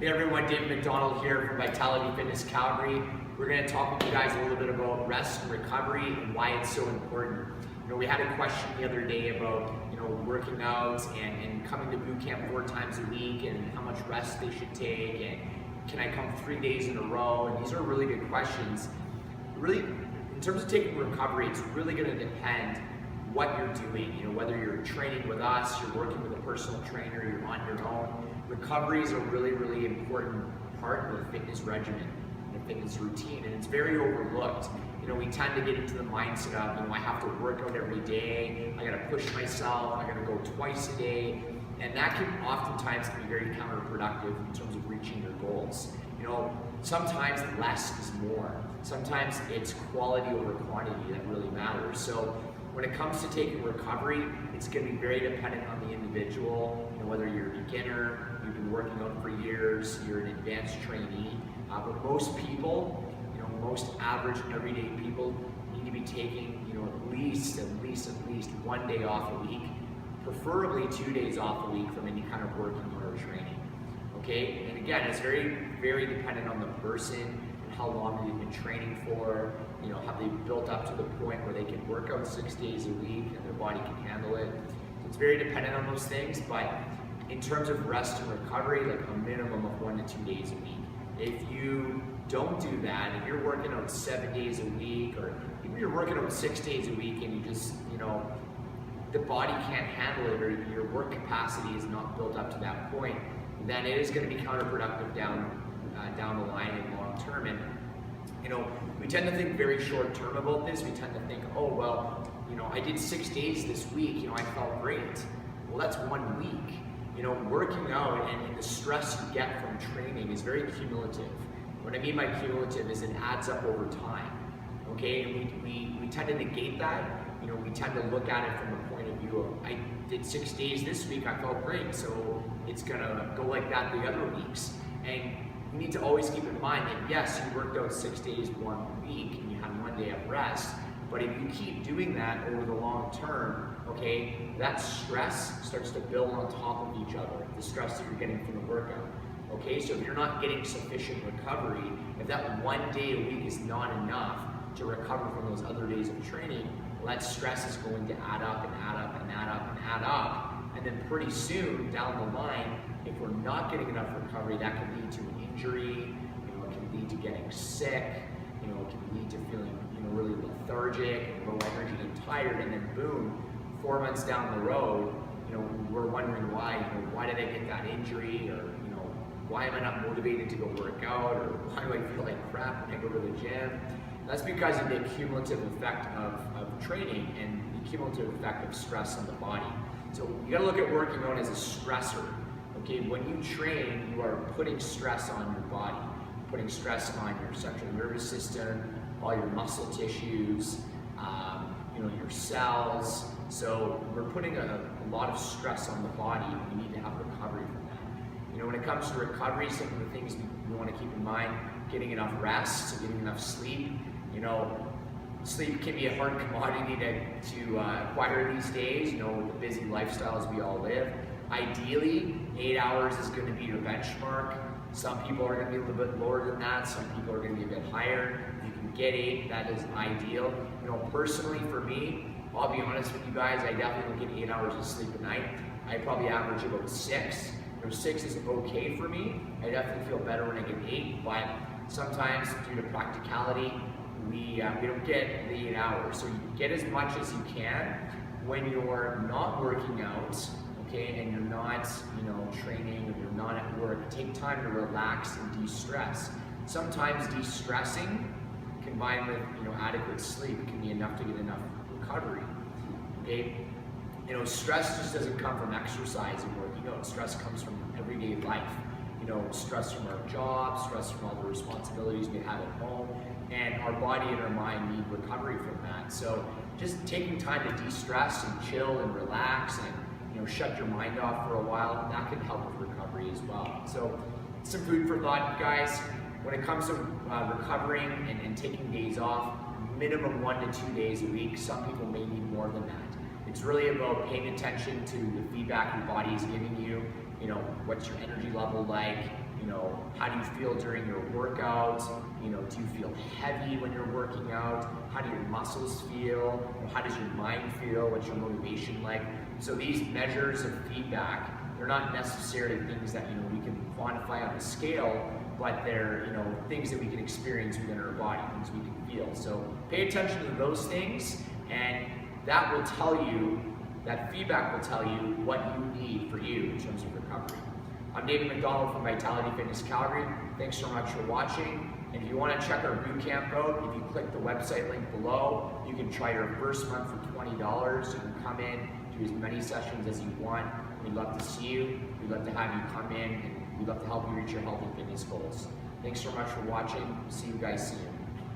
Hey everyone, David McDonald here from Vitality Fitness Calgary. We're going to talk with you guys a little bit about rest and recovery and why it's so important. We had a question the other day about working out and coming to boot camp 4 times a week and how much rest they should take and can I come 3 days in a row, and these are really good questions. Really, in terms of taking recovery, it's really going to depend what you're doing. Whether you're training with us, you're working with a personal trainer, you're on your own. Recovery is a really, really important part of a fitness regimen and a fitness routine, and it's very overlooked. We tend to get into the mindset of, I have to work out every day, I gotta push myself, I gotta go twice a day, and that can oftentimes be very counterproductive in terms of reaching your goals. Sometimes less is more. Sometimes it's quality over quantity that really matters. So when it comes to taking recovery, it's going to be very dependent on the individual, whether you're a beginner, you've been working out for years, you're an advanced trainee. But most people, most average everyday people need to be taking, at least 1 day off a week, preferably 2 days off a week from any kind of working or training. Okay, and again, it's very, very dependent on the person and how long they've been training for. Have they built up to the point where they can work out 6 days a week and their body can handle it. So it's very dependent on those things, but in terms of rest and recovery, like a minimum of 1 to 2 days a week. If you don't do that, if you're working out 7 days a week, or even you're working out 6 days a week and you just, the body can't handle it, or your work capacity is not built up to that point, then it is going to be counterproductive down the line and long term. And we tend to think very short term about this. We tend to think, oh well, I did 6 days this week, I felt great. Well, that's 1 week. Working out and the stress you get from training is very cumulative. What I mean by cumulative is it adds up over time. Okay, and we tend to negate that. We tend to look at it from the point of view of, I did 6 days this week, I felt great, so it's gonna go like that the other weeks. And you need to always keep in mind that yes, you worked out 6 days 1 week and you had 1 day of rest, but if you keep doing that over the long term, okay, that stress starts to build on top of each other, the stress that you're getting from the workout. Okay, so if you're not getting sufficient recovery, if that 1 day a week is not enough to recover from those other days of training, well, that stress is going to add up and add up and add up and add up. And then pretty soon down the line, if we're not getting enough recovery, that can lead to an injury, it can lead to getting sick, it can lead to feeling really lethargic and low energy and tired, and then boom, 4 months down the road, we're wondering why did I get that injury, or why am I not motivated to go work out, or why do I feel like crap when I go to the gym? That's because of the cumulative effect of training and the cumulative effect of stress on the body. So you gotta look at working out as a stressor. Okay, when you train, you are putting stress on your body, putting stress on your central nervous system, all your muscle tissues, your cells. So we're putting a lot of stress on the body, and we need to have recovery from that. When it comes to recovery, some of the things we want to keep in mind: getting enough rest, so getting enough sleep. Sleep can be a hard commodity to acquire these days, with the busy lifestyles we all live. Ideally, 8 hours is going to be your benchmark. Some people are going to be a little bit lower than that. Some people are going to be a bit higher. If you can get 8, that is ideal. Personally for me, I'll be honest with you guys, I definitely don't get 8 hours of sleep a night. I probably average about 6. 6 is okay for me. I definitely feel better when I get 8, but sometimes due to practicality, we don't get the 8 hours. So you get as much as you can when you're not working out, okay, and you're not, training, or you're not at work. Take time to relax and de-stress. Sometimes de-stressing combined with, adequate sleep can be enough to get enough recovery. Okay, stress just doesn't come from exercise and working out. Stress comes from everyday life. Stress from our jobs, stress from all the responsibilities we have at home, and our body and our mind need recovery from that. So just taking time to de-stress and chill and relax and shut your mind off for a while, that can help with recovery as well. So some food for thought, guys. When it comes to recovering and taking days off, minimum 1 to 2 days a week. Some people may need more than that. It's really about paying attention to the feedback your body is giving you. What's your energy level like? how do you feel during your workout? Do you feel heavy when you're working out? How do your muscles feel? How does your mind feel? What's your motivation like? So these measures of feedback, they're not necessarily things that we can quantify on a scale, but they're things that we can experience within our body, things we can feel. So pay attention to those things, and that will tell you, that feedback will tell you what you need for you in terms of recovery. I'm David McDonald from Vitality Fitness Calgary. Thanks so much for watching. And if you want to check our boot camp out, if you click the website link below, you can try your first month for $20. You can come in, do as many sessions as you want. We'd love to see you. We'd love to have you come in, and we'd love to help you reach your health and fitness goals. Thanks so much for watching. See you guys soon.